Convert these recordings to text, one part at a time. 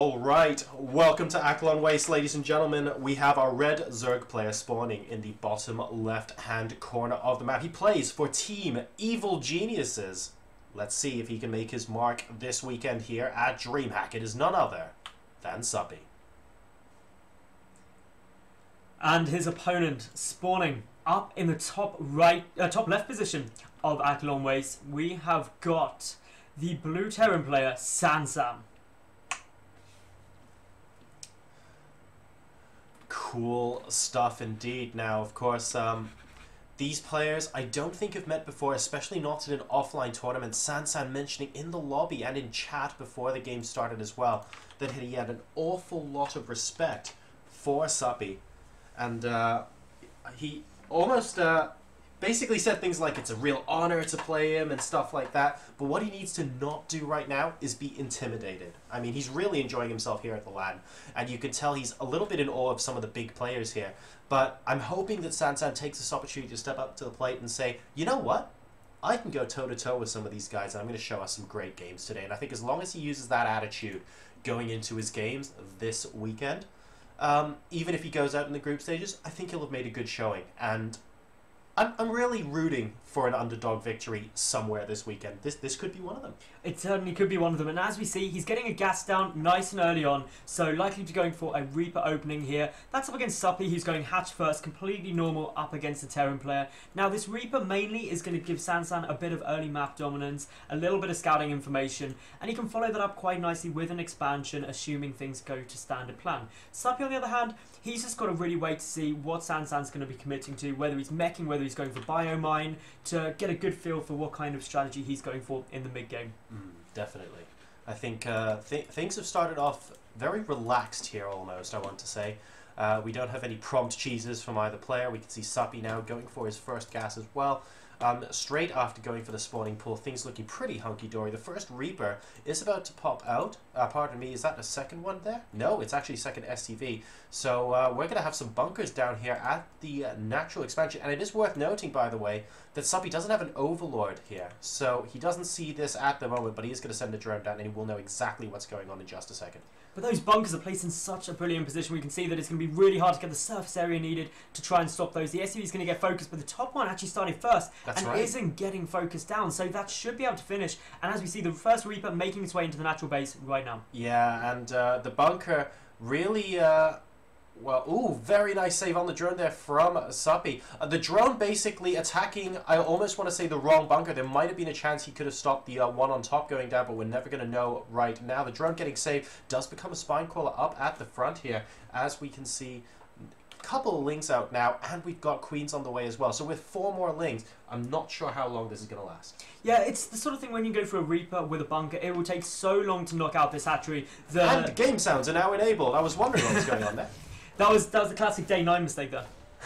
Alright, welcome to Aklon Waste, ladies and gentlemen. We have our red Zerg player spawning in the bottom left-hand corner of the map. He plays for Team Evil Geniuses. Let's see if he can make his mark this weekend here at DreamHack. It is none other than Suppy. And his opponent spawning up in the top left position of Aklon Waste. We have got the blue Terran player, SanSan. Cool stuff indeed. Now, of course, these players I don't think have met before, especially not in an offline tournament. SanSan mentioning in the lobby and in chat before the game started as well that he had an awful lot of respect for Suppy, and he almost basically said things like it's a real honor to play him and stuff like that, but what he needs to not do right now is be intimidated. I mean, he's really enjoying himself here at the LAN, and you can tell he's a little bit in awe of some of the big players here, but I'm hoping that SanSan takes this opportunity to step up to the plate and say, you know what? I can go toe-to-toe with some of these guys, and I'm going to show us some great games today. And I think as long as he uses that attitude going into his games this weekend, even if he goes out in the group stages, I think he'll have made a good showing. And I'm really rooting for an underdog victory somewhere this weekend. This could be one of them. It certainly could be one of them. And as we see, he's getting a gas down nice and early on. So likely to be going for a Reaper opening here. That's up against Suppy, who's going hatch first. Completely normal up against the Terran player. Now this Reaper mainly is going to give SanSan a bit of early map dominance. A little bit of scouting information. And he can follow that up quite nicely with an expansion, assuming things go to standard plan. Suppy, on the other hand, he's just got to really wait to see what SanSan's going to be committing to. Whether he's meching, whether he's going for biomine, to get a good feel for what kind of strategy he's going for in the mid-game. Definitely. I think things have started off very relaxed here almost, I want to say. We don't have any prompt cheeses from either player. We can see Suppy now going for his first gas as well. Straight after going for the spawning pool, things looking pretty hunky-dory. The first Reaper is about to pop out. Pardon me, is that a second one there? No, it's actually second SCV. So we're going to have some bunkers down here at the natural expansion. And it is worth noting, by the way, that Suppy doesn't have an overlord here. So he doesn't see this at the moment, but he is going to send a drone down and he will know exactly what's going on in just a second. But those bunkers are placed in such a brilliant position. We can see that it's going to be really hard to get the surface area needed to try and stop those. The SCV is going to get focused, but the top one actually started first. That's and right. Isn't getting focused down, so that should be able to finish. And as we see, the first Reaper making its way into the natural base right now. Yeah, and the bunker really... well, ooh, very nice save on the drone there from Suppy. The drone basically attacking, I almost want to say, the wrong bunker. There might have been a chance he could have stopped the one on top going down, but we're never going to know right now. The drone getting saved does become a spine crawler up at the front here, as we can see. Couple of lings out now, and we've got queens on the way as well. So with 4 more lings, I'm not sure how long this is going to last. Yeah, it's the sort of thing when you go for a Reaper with a bunker, it will take so long to knock out this hatchery. And game sounds are now enabled. I was wondering what was going on there. That was the classic day 9 mistake there.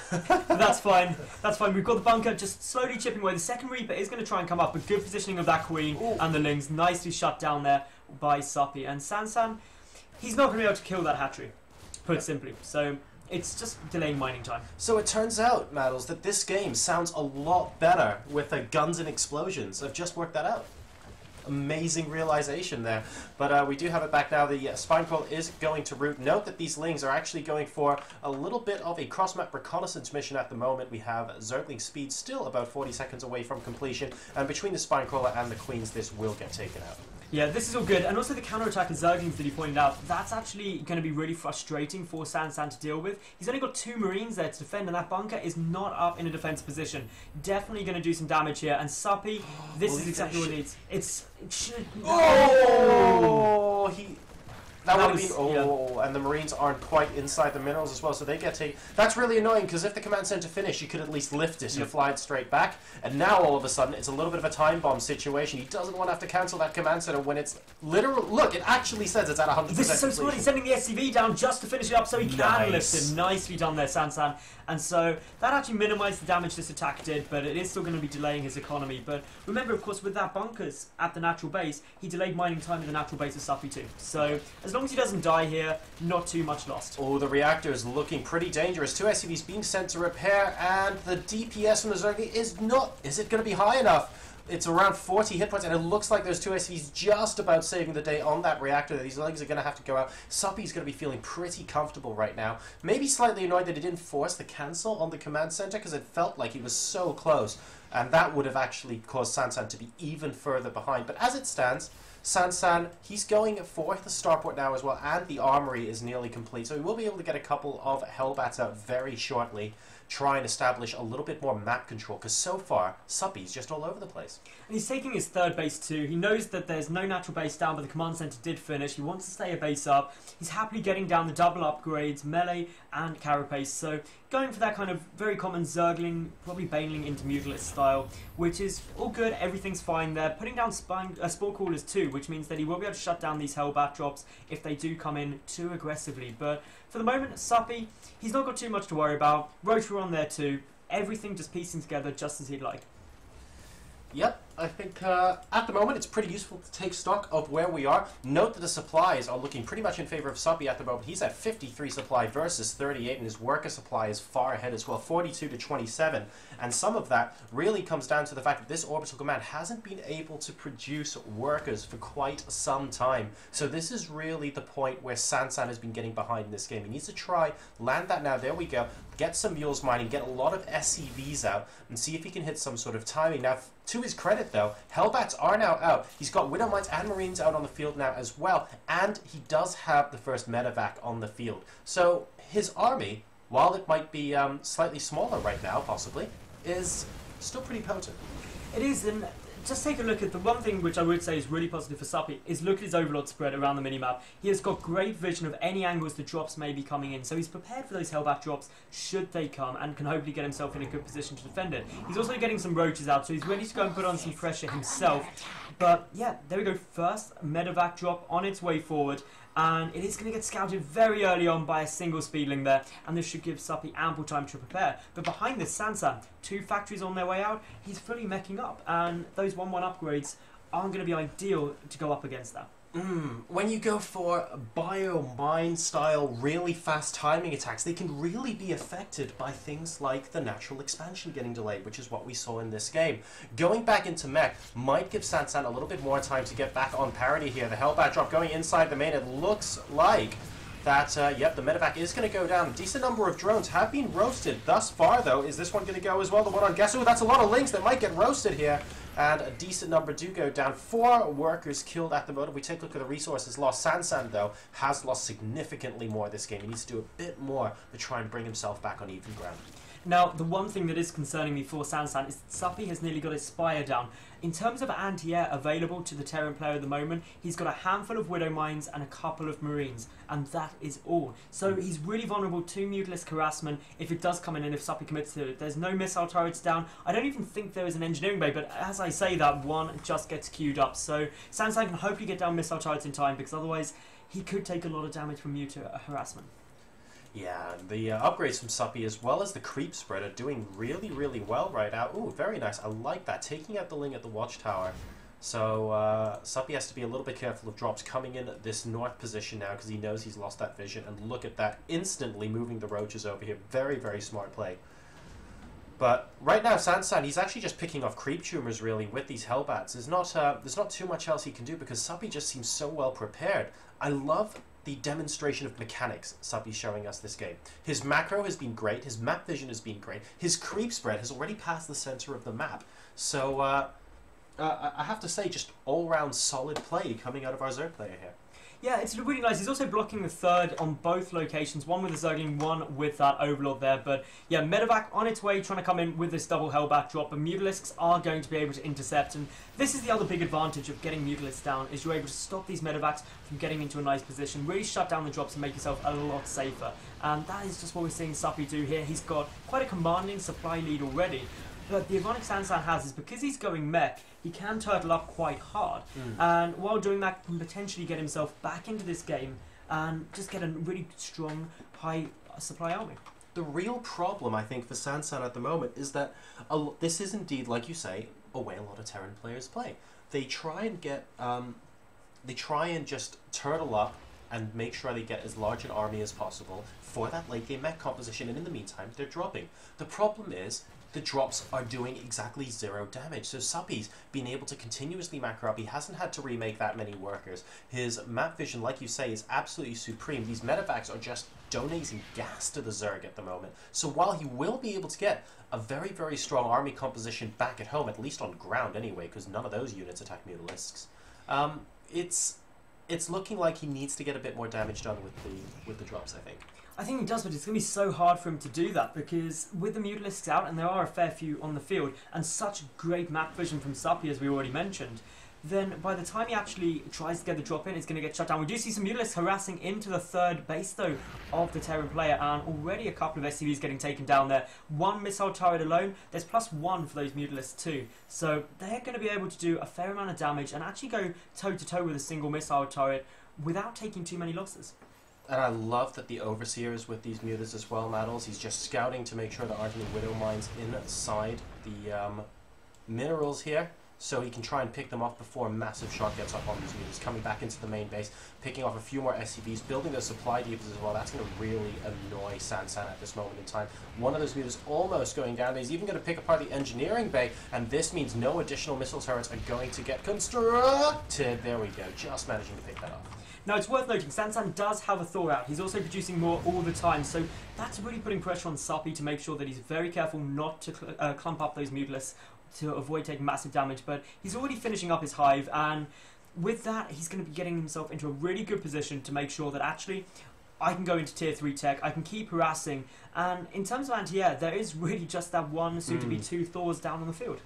But that's fine. That's fine. We've got the bunker just slowly chipping away. The second Reaper is going to try and come up, but good positioning of that queen. Ooh. And the lings nicely shut down there by Suppy. And SanSan, he's not going to be able to kill that hatchery, put simply. So it's just delaying mining time. So it turns out, Maddles, that this game sounds a lot better with guns and explosions. I've just worked that out. Amazing realization there. But we do have it back now. The spine crawl is going to root. Note that these lings are actually going for a little bit of a cross-map reconnaissance mission at the moment. We have Zergling speed still about 40 seconds away from completion. And between the spine crawler and the queens, this will get taken out. Yeah, this is all good. And also the counter-attack of Zerglings that he pointed out, that's actually going to be really frustrating for SanSan to deal with. He's only got 2 Marines there to defend, and that bunker is not up in a defense position. Definitely going to do some damage here. And Suppy, this is exactly what he needs. It should... Oh! That would have been... Oh, yeah. And the Marines aren't quite inside the minerals as well, so they get taken... That's really annoying, because if the command center finished, you could at least lift it and fly it straight back. And now, all of a sudden, it's a little bit of a time bomb situation. He doesn't want to have to cancel that command center when it's literal... Look, it actually says it's at 100% This is so smart. He's sending the SCV down just to finish it up so he can lift it. Nicely done there, SanSan. And so that actually minimized the damage this attack did, but it is still going to be delaying his economy. But remember, of course, with that bunkers at the natural base, he delayed mining time in the natural base of Suppy too. So as long as he doesn't die here, not too much lost. Oh, the reactor is looking pretty dangerous. 2 SCVs being sent to repair, and the DPS from the Zergling is not... Is it going to be high enough? It's around 40 hit points, and it looks like those two SCVs just about saving the day on that reactor. These legs are going to have to go out. Suppy's going to be feeling pretty comfortable right now. Maybe slightly annoyed that he didn't force the cancel on the command center, because it felt like he was so close. And that would have actually caused SanSan to be even further behind. But as it stands, SanSan, he's going for the starport now as well, and the armory is nearly complete. So he will be able to get a couple of Hellbats out very shortly, try and establish a little bit more map control, because so far, Suppy's just all over the place. And he's taking his third base too. He knows that there's no natural base down, but the command center did finish. He wants to stay a base up. He's happily getting down the double upgrades, melee and carapace. So going for that kind of very common Zergling, probably Baneling into Mutalisk style, which is all good. Everything's fine there. Putting down Spore Callers too, which means that he will be able to shut down these Hellbat drops if they do come in too aggressively. But for the moment, Suppy, he's not got too much to worry about. Rotor on there too. Everything just piecing together just as he'd like. Yep, I think at the moment it's pretty useful to take stock of where we are. Note that the supplies are looking pretty much in favor of Suppy at the moment. He's at 53 supply versus 38, and his worker supply is far ahead as well, 42 to 27. And some of that really comes down to the fact that this orbital command hasn't been able to produce workers for quite some time. So this is really the point where SanSan has been getting behind in this game. He needs to try, land that now, there we go, get some mules mining, get a lot of SCVs out, and see if he can hit some sort of timing. Now, to his credit though, Hellbats are now out. He's got Widow Mines and Marines out on the field now as well, and he does have the first medevac on the field. So his army, while it might be slightly smaller right now, possibly, is still pretty potent. It is, and just take a look at the one thing which I would say is really positive for Suppy is look at his overlord spread around the minimap. He has got great vision of any angles the drops may be coming in, so he's prepared for those Hellbat drops should they come, and can hopefully get himself in a good position to defend it. He's also getting some roaches out, so he's ready to go and put on some pressure himself. But yeah, there we go, first medevac drop on its way forward. And it is going to get scouted very early on by a single speedling there, and this should give Suppy ample time to prepare. But behind this, SanSan, two factories on their way out, he's fully meching up, and those 1-1 upgrades aren't going to be ideal to go up against that. When you go for bio-mine style, really fast timing attacks, they can really be affected by things like the natural expansion getting delayed, which is what we saw in this game. Going back into mech might give SanSan a little bit more time to get back on parity here. The Hellbat drop going inside the main, it looks like that, yep, the medevac is going to go down. A decent number of drones have been roasted thus far, though. Is this one going to go as well? The one on Guess Who? That's a lot of links that might get roasted here. And a decent number do go down. 4 workers killed at the moment. We take a look at the resources lost. SanSan, though, has lost significantly more this game. He needs to do a bit more to try and bring himself back on even ground. Now, the one thing that is concerning me for SanSan is that Suppy has nearly got his Spire down. In terms of anti-air available to the Terran player at the moment, he's got a handful of Widow Mines and a couple of Marines, and that is all. So he's really vulnerable to Mutalisk harassment if it does come in and if Suppy commits to it. There's no missile turrets down. I don't even think there is an engineering bay, but as I say that, one just gets queued up. So SanSan can hopefully get down missile turrets in time, because otherwise he could take a lot of damage from Muta harassment. Yeah, the upgrades from Suppy as well as the creep spread are doing really, really well right now. Ooh, very nice. I like that. Taking out the Ling at the watchtower. So Suppy has to be a little bit careful of drops coming in at this north position now, because he knows he's lost that vision. And look at that, instantly moving the roaches over here. Very, very smart play. But right now, SanSan, he's actually just picking off creep tumors really with these Hellbats. There's not too much else he can do, because Suppy just seems so well prepared. I love the demonstration of mechanics Suppy's showing us this game. His macro has been great, his map vision has been great, his creep spread has already passed the center of the map. So I have to say, just all-round solid play coming out of our Zerg player here. Yeah, it's really nice. He's also blocking the third on both locations, one with the Zergling, one with that Overlord there. But yeah, medevac on its way, trying to come in with this double Hellbat drop, and Mutalisks are going to be able to intercept. And this is the other big advantage of getting Mutalisks down, is you're able to stop these medevacs from getting into a nice position, really shut down the drops and make yourself a lot safer. And that is just what we're seeing Suppy do here. He's got quite a commanding supply lead already. But the advantage SanSan has is because he's going mech, he can turtle up quite hard. And while doing that, can potentially get himself back into this game and just get a really strong, high supply army. The real problem, I think, for SanSan at the moment is that this is indeed, like you say, a way a lot of Terran players play. They try and get, they try and just turtle up and make sure they get as large an army as possible for that late game mech composition, and in the meantime, they're dropping. The problem is, the drops are doing exactly 0 damage. So Suppy's been able to continuously macro up. He hasn't had to remake that many workers. His map vision, like you say, is absolutely supreme. These medevacs are just donating gas to the Zerg at the moment. So while he will be able to get a very, very strong army composition back at home, at least on ground anyway, because none of those units attack Mutalisks, it's looking like he needs to get a bit more damage done with the drops, I think. I think he does, but it's going to be so hard for him to do that because with the Mutalisks out, and there are a fair few on the field, and such great map vision from Suppy, as we already mentioned, then by the time he actually tries to get the drop in, it's going to get shut down. We do see some Mutalisks harassing into the third base, though, of the Terran player, and already a couple of SCVs getting taken down there. One missile turret alone, there's +1 for those Mutalisks too. So they're going to be able to do a fair amount of damage and actually go toe-to-toe with a single missile turret without taking too many losses. And I love that the Overseer is with these mutas as well, Maddles. He's just scouting to make sure there aren't any Widow Mines inside the minerals here, so he can try and pick them off before a massive shot gets up on these mutas. Coming back into the main base, picking off a few more SCVs, building those supply depots as well. That's going to really annoy SanSan at this moment in time. One of those mutas almost going down. He's even going to pick apart the engineering bay, and this means no additional missile turrets are going to get constructed. There we go, just managing to pick that up. Now, it's worth noting, SanSan does have a Thor out. He's also producing more all the time, so that's really putting pressure on Suppy to make sure that he's very careful not to clump up those Mutalisks to avoid taking massive damage, but he's already finishing up his hive, and with that, he's going to be getting himself into a really good position to make sure that actually I can go into tier 3 tech, I can keep harassing, and in terms of anti-air, there is really just that one, soon to be 2 Thors down on the field.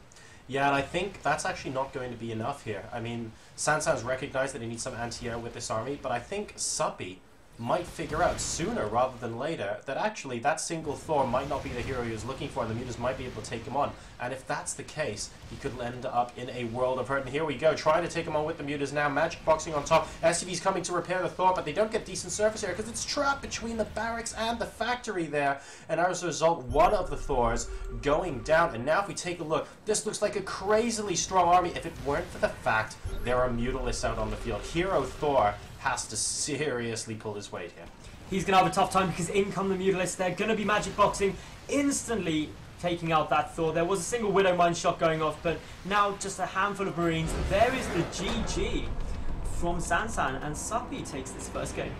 Yeah, and I think that's actually not going to be enough here. I mean, SanSan's recognized that he needs some anti-air with this army, but I think Suppy might figure out sooner rather than later that actually that single Thor might not be the hero he was looking for, and the mutas might be able to take him on. And if that's the case, he could end up in a world of hurt. And here we go, trying to take him on with the mutas now. Magic boxing on top. SCV's coming to repair the Thor, but they don't get decent surface area because it's trapped between the barracks and the factory there. And as a result, one of the Thors going down. And now if we take a look, this looks like a crazily strong army if it weren't for the fact there are Mutalisks out on the field. Hero Thor has to seriously pull his weight here. He's going to have a tough time because in come the Mutalisks. They're going to be magic boxing, instantly taking out that Thor. There was a single Widow Mine shot going off, but now just a handful of Marines. There is the GG from SanSan, and Suppy takes this first game.